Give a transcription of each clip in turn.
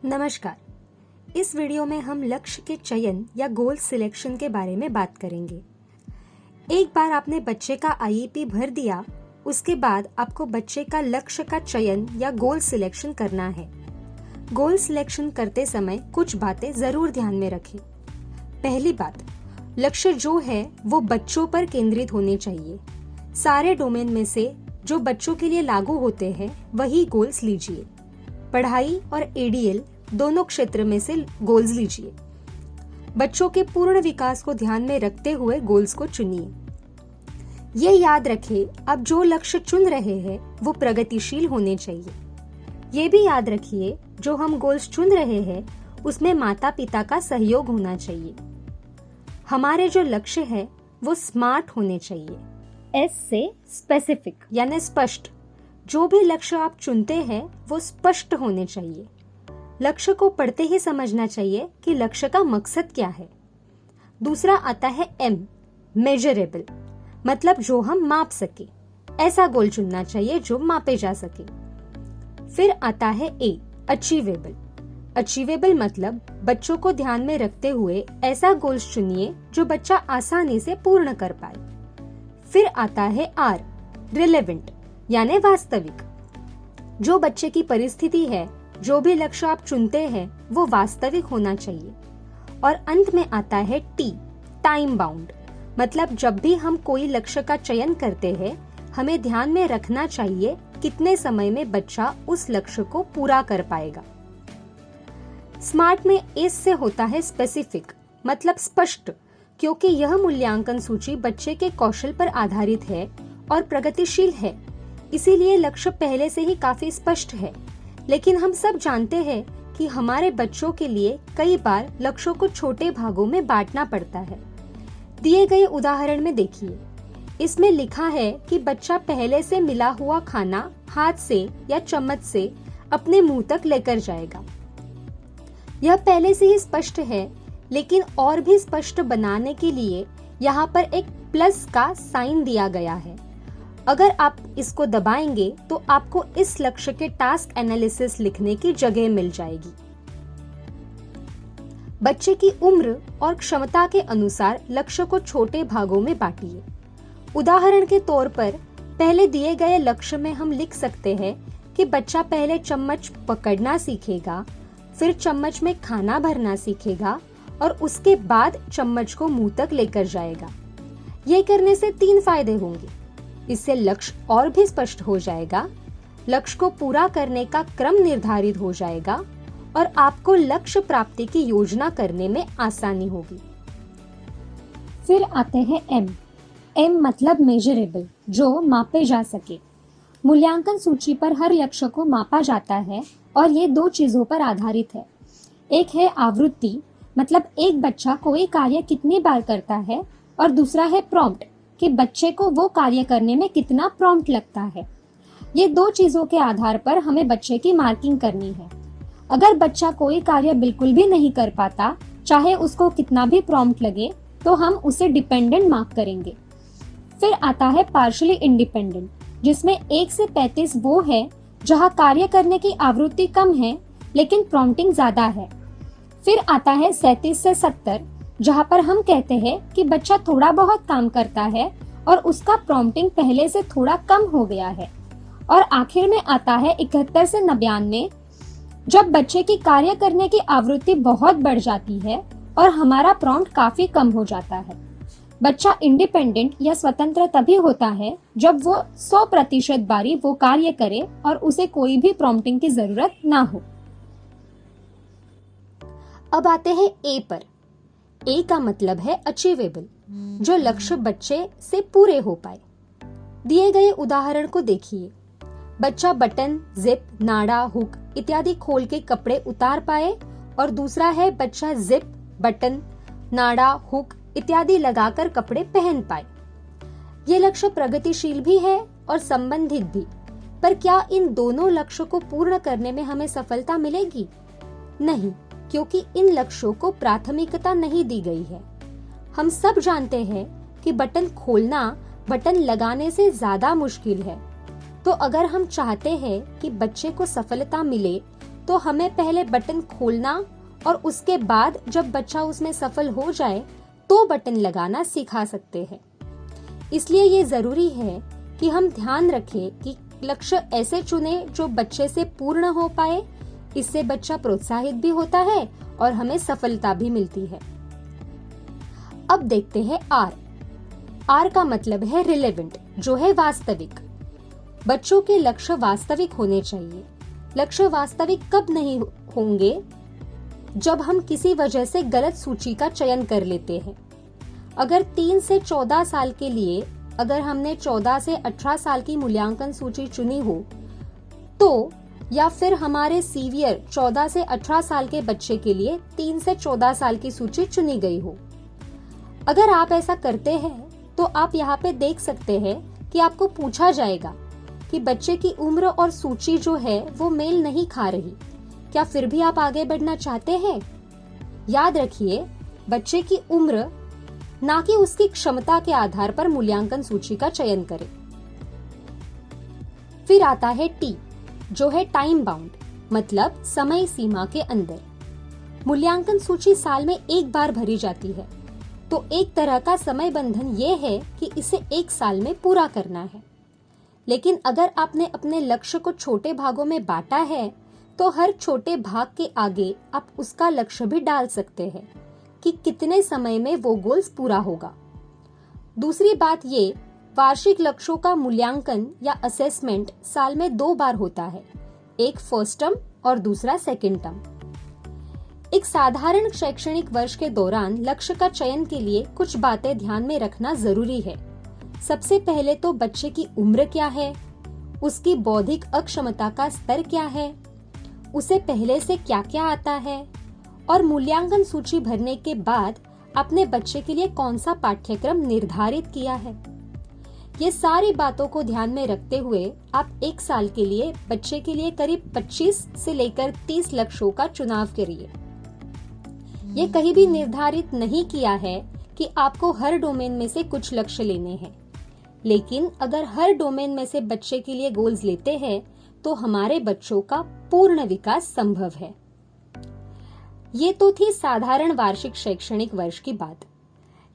नमस्कार। इस वीडियो में हम लक्ष्य के चयन या गोल सिलेक्शन के बारे में बात करेंगे। एक बार आपने बच्चे का आईईपी भर दिया, उसके बाद आपको बच्चे का लक्ष्य का चयन या गोल सिलेक्शन करना है। गोल सिलेक्शन करते समय कुछ बातें जरूर ध्यान में रखें। पहली बात, लक्ष्य जो है वो बच्चों पर केंद्रित होने चाहिए। सारे डोमेन में से जो बच्चों के लिए लागू होते हैं वही गोल्स लीजिए। पढ़ाई और एडीएल दोनों क्षेत्र में से गोल्स लीजिए। बच्चों के पूर्ण विकास को ध्यान में रखते हुए गोल्स को चुनिए। ये याद रखें, आप जो लक्ष्य चुन रहे हैं वो प्रगतिशील होने चाहिए। ये भी याद रखिए, जो हम गोल्स चुन रहे हैं उसमें माता पिता का सहयोग होना चाहिए। हमारे जो लक्ष्य है वो स्मार्ट होने चाहिए। एस से स्पेसिफिक यानी स्पष्ट। जो भी लक्ष्य आप चुनते हैं वो स्पष्ट होने चाहिए। लक्ष्य को पढ़ते ही समझना चाहिए कि लक्ष्य का मकसद क्या है। दूसरा आता है एम, मेजरेबल, मतलब जो हम माप सके। ऐसा गोल चुनना चाहिए जो मापे जा सके। फिर आता है ए, अचीवेबल। अचीवेबल मतलब बच्चों को ध्यान में रखते हुए ऐसा गोल्स चुनिए जो बच्चा आसानी से पूर्ण कर पाए। फिर आता है आर, रिलेवेंट यानी वास्तविक। जो बच्चे की परिस्थिति है, जो भी लक्ष्य आप चुनते हैं वो वास्तविक होना चाहिए। और अंत में आता है टी, टाइम बाउंड, मतलब जब भी हम कोई लक्ष्य का चयन करते हैं हमें ध्यान में रखना चाहिए कितने समय में बच्चा उस लक्ष्य को पूरा कर पाएगा। स्मार्ट में एस से होता है स्पेसिफिक, मतलब स्पष्ट, क्योंकि यह मूल्यांकन सूची बच्चे के कौशल पर आधारित है और प्रगतिशील है, इसीलिए लक्ष्य पहले से ही काफी स्पष्ट है। लेकिन हम सब जानते हैं कि हमारे बच्चों के लिए कई बार लक्ष्यों को छोटे भागों में बांटना पड़ता है। दिए गए उदाहरण में देखिए, इसमें लिखा है कि बच्चा पहले से मिला हुआ खाना हाथ से या चम्मच से अपने मुंह तक लेकर जाएगा। यह पहले से ही स्पष्ट है, लेकिन और भी स्पष्ट बनाने के लिए यहाँ पर एक प्लस का साइन दिया गया है। अगर आप इसको दबाएंगे तो आपको इस लक्ष्य के टास्क एनालिसिस लिखने की जगह मिल जाएगी। बच्चे की उम्र और क्षमता के अनुसार लक्ष्य को छोटे भागों में बांटिए। उदाहरण के तौर पर पहले दिए गए लक्ष्य में हम लिख सकते हैं कि बच्चा पहले चम्मच पकड़ना सीखेगा, फिर चम्मच में खाना भरना सीखेगा और उसके बाद चम्मच को मुंह तक लेकर जाएगा। ये करने से 3 फायदे होंगे। इससे लक्ष्य और भी स्पष्ट हो जाएगा, लक्ष्य को पूरा करने का क्रम निर्धारित हो जाएगा और आपको लक्ष्य प्राप्ति की योजना करने में आसानी होगी। फिर आते हैं एम। एम मतलब मेजरेबल, जो मापे जा सके। मूल्यांकन सूची पर हर लक्ष्य को मापा जाता है और ये 2 चीजों पर आधारित है। एक है आवृत्ति, मतलब एक बच्चा कोई कार्य कितनी बार करता है, और दूसरा है प्रॉम्प्ट, कि बच्चे को वो कार्य करने में कितना प्रॉम्प्ट लगता है। ये 2 चीजों के आधार पर हमें बच्चे की मार्किंग करनी है। अगर बच्चा कोई कार्य बिल्कुल भी नहीं कर पाता, चाहे उसको कितना भी प्रॉम्प्ट लगे, तो हम उसे डिपेंडेंट मार्क करेंगे। फिर आता है पार्शियली इंडिपेंडेंट, जिसमें 1 से 35 वो है जहाँ कार्य करने की आवृत्ति कम है लेकिन प्रॉम्प्टिंग ज्यादा है। फिर आता है 37 से 70, जहाँ पर हम कहते हैं कि बच्चा थोड़ा बहुत काम करता है और उसका प्रॉम्प्टिंग पहले से थोड़ा कम हो गया है। और आखिर में आता है 71 से 99, जब बच्चे की कार्य करने की आवृत्ति बहुत बढ़ जाती है और हमारा प्रॉम्प्ट काफी कम हो जाता है। बच्चा इंडिपेंडेंट या स्वतंत्र तभी होता है जब वो 100% बारी वो कार्य करे और उसे कोई भी प्रॉम्प्टिंग की जरूरत ना हो। अब आते हैं ए पर। ए का मतलब है अचीवेबल, जो लक्ष्य बच्चे से पूरे हो पाए। दिए गए उदाहरण को देखिए। बच्चा बटन, जिप, नाड़ा, हुक इत्यादि खोल के कपड़े उतार पाए, और दूसरा है बच्चा जिप, बटन, नाड़ा, हुक इत्यादि लगाकर कपड़े पहन पाए। ये लक्ष्य प्रगतिशील भी है और संबंधित भी, पर क्या इन दोनों लक्ष्यों को पूर्ण करने में हमें सफलता मिलेगी? नहीं, क्योंकि इन लक्ष्यों को प्राथमिकता नहीं दी गई है। हम सब जानते हैं कि बटन खोलना बटन लगाने से ज्यादा मुश्किल है। तो अगर हम चाहते हैं कि बच्चे को सफलता मिले तो हमें पहले बटन खोलना और उसके बाद जब बच्चा उसमें सफल हो जाए तो बटन लगाना सिखा सकते हैं। इसलिए ये जरूरी है कि हम ध्यान रखें कि लक्ष्य ऐसे चुने जो बच्चे से पूर्ण हो पाए। इससे बच्चा प्रोत्साहित भी होता है और हमें सफलता भी मिलती है। अब देखते हैं आर। आर का मतलब है रिलेवेंट, जो है वास्तविक। बच्चों के लक्ष्य वास्तविक होने चाहिए। लक्ष्य वास्तविक कब नहीं होंगे? जब हम किसी वजह से गलत सूची का चयन कर लेते हैं। अगर 3 से 14 साल के लिए अगर हमने 14 से 18 साल की मूल्यांकन सूची चुनी हो तो, या फिर हमारे सीवियर 14 से 18 साल के बच्चे के लिए 3 से 14 साल की सूची चुनी गई हो। अगर आप ऐसा करते हैं तो आप यहाँ पे देख सकते हैं कि आपको पूछा जाएगा कि बच्चे की उम्र और सूची जो है वो मेल नहीं खा रही, क्या फिर भी आप आगे बढ़ना चाहते हैं? याद रखिए, बच्चे की उम्र ना कि उसकी क्षमता के आधार पर मूल्यांकन सूची का चयन करें। फिर आता है टी, जो है टाइम बाउंड, मतलब समय सीमा के अंदर। मूल्यांकन सूची साल में एक बार भरी जाती है, तो एक तरह का समय बंधन ये है कि इसे 1 साल में पूरा करना है। लेकिन अगर आपने अपने लक्ष्य को छोटे भागों में बांटा है तो हर छोटे भाग के आगे आप उसका लक्ष्य भी डाल सकते हैं कि कितने समय में वो गोल्स पूरा होगा। दूसरी बात ये, वार्षिक लक्ष्यों का मूल्यांकन या असेसमेंट साल में 2 बार होता है, एक फर्स्ट टर्म और दूसरा सेकंड टर्म। एक साधारण शैक्षणिक वर्ष के दौरान लक्ष्य का चयन के लिए कुछ बातें ध्यान में रखना जरूरी है। सबसे पहले तो बच्चे की उम्र क्या है, उसकी बौद्धिक अक्षमता का स्तर क्या है, उसे पहले से क्या क्या आता है, और मूल्यांकन सूची भरने के बाद अपने बच्चे के लिए कौन सा पाठ्यक्रम निर्धारित किया है। ये सारी बातों को ध्यान में रखते हुए आप 1 साल के लिए बच्चे के लिए करीब 25 से लेकर 30 लक्ष्यों का चुनाव करिए। ये कहीं भी निर्धारित नहीं किया है कि आपको हर डोमेन में से कुछ लक्ष्य लेने हैं, लेकिन अगर हर डोमेन में से बच्चे के लिए गोल्स लेते हैं तो हमारे बच्चों का पूर्ण विकास संभव है। ये तो थी साधारण वार्षिक शैक्षणिक वर्ष की बात,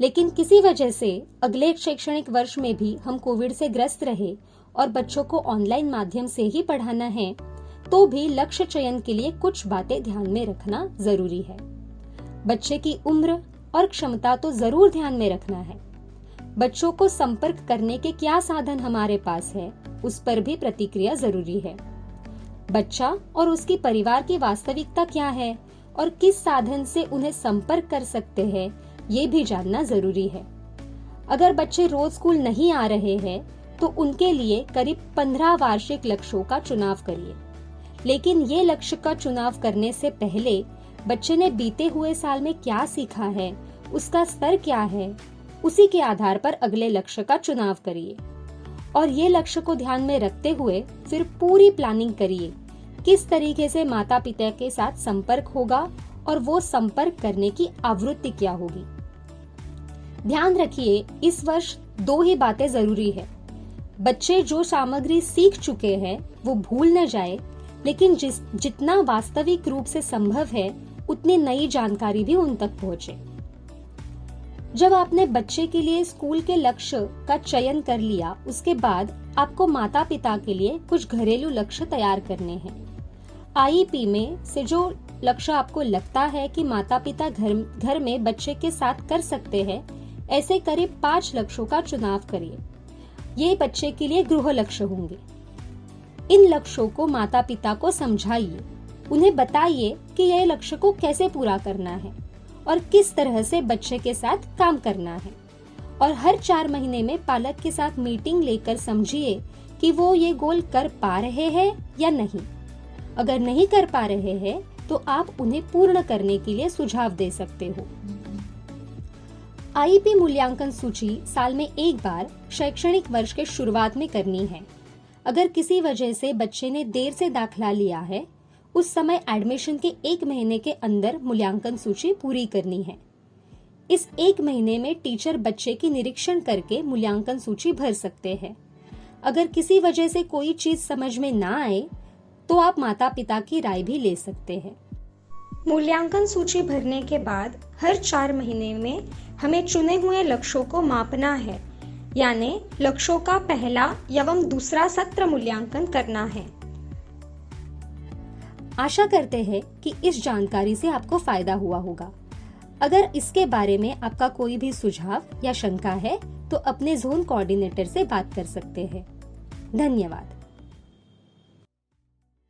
लेकिन किसी वजह से अगले शैक्षणिक वर्ष में भी हम कोविड से ग्रस्त रहे और बच्चों को ऑनलाइन माध्यम से ही पढ़ाना है, तो भी लक्ष्य चयन के लिए कुछ बातें ध्यान में रखना जरूरी है। बच्चे की उम्र और क्षमता तो जरूर ध्यान में रखना है। बच्चों को संपर्क करने के क्या साधन हमारे पास है, उस पर भी प्रतिक्रिया जरूरी है। बच्चा और उसकी परिवार की वास्तविकता क्या है और किस साधन से उन्हें संपर्क कर सकते हैं, ये भी जानना जरूरी है। अगर बच्चे रोज स्कूल नहीं आ रहे हैं तो उनके लिए करीब 15 वार्षिक लक्ष्यों का चुनाव करिए। लेकिन ये लक्ष्य का चुनाव करने से पहले बच्चे ने बीते हुए साल में क्या सीखा है, उसका स्तर क्या है, उसी के आधार पर अगले लक्ष्य का चुनाव करिए। और ये लक्ष्य को ध्यान में रखते हुए फिर पूरी प्लानिंग करिए, किस तरीके से माता पिता के साथ संपर्क होगा और वो संपर्क करने की आवृत्ति क्या होगी। ध्यान रखिए, इस वर्ष 2 ही बातें जरूरी है। बच्चे जो सामग्री सीख चुके हैं वो भूल न जाए, लेकिन जितना वास्तविक रूप से संभव है उतनी नई जानकारी भी उन तक पहुंचे। जब आपने बच्चे के लिए स्कूल के लक्ष्य का चयन कर लिया, उसके बाद आपको माता पिता के लिए कुछ घरेलू लक्ष्य तैयार करने हैं। आईईपी में से जो लक्ष्य आपको लगता है कि माता पिता घर में बच्चे के साथ कर सकते हैं, ऐसे करीब 5 लक्ष्यों का चुनाव करिए। ये बच्चे के लिए गृह लक्ष्य होंगे। इन लक्ष्यों को माता पिता को समझाइए, उन्हें बताइए कि यह लक्ष्य को कैसे पूरा करना है और किस तरह से बच्चे के साथ काम करना है। और हर 4 महीने में पालक के साथ मीटिंग लेकर समझिए कि वो ये गोल कर पा रहे हैं या नहीं। अगर नहीं कर पा रहे हैं तो आप उन्हें पूर्ण करने के लिए सुझाव दे सकते हो। आईईपी मूल्यांकन सूची साल में एक बार शैक्षणिक वर्ष के शुरुआत में करनी है। अगर किसी वजह से बच्चे ने देर से दाखिला लिया है, उस समय एडमिशन के 1 महीने के अंदर मूल्यांकन सूची पूरी करनी है। इस 1 महीने में टीचर बच्चे की निरीक्षण करके मूल्यांकन सूची भर सकते हैं। अगर किसी वजह से कोई चीज समझ में ना आए तो आप माता पिता की राय भी ले सकते हैं। मूल्यांकन सूची भरने के बाद हर 4 महीने में हमें चुने हुए लक्ष्यों को मापना है, यानी लक्ष्यों का पहला एवं दूसरा सत्र मूल्यांकन करना है। आशा करते हैं कि इस जानकारी से आपको फायदा हुआ होगा। अगर इसके बारे में आपका कोई भी सुझाव या शंका है तो अपने जोन कोऑर्डिनेटर से बात कर सकते हैं। धन्यवाद।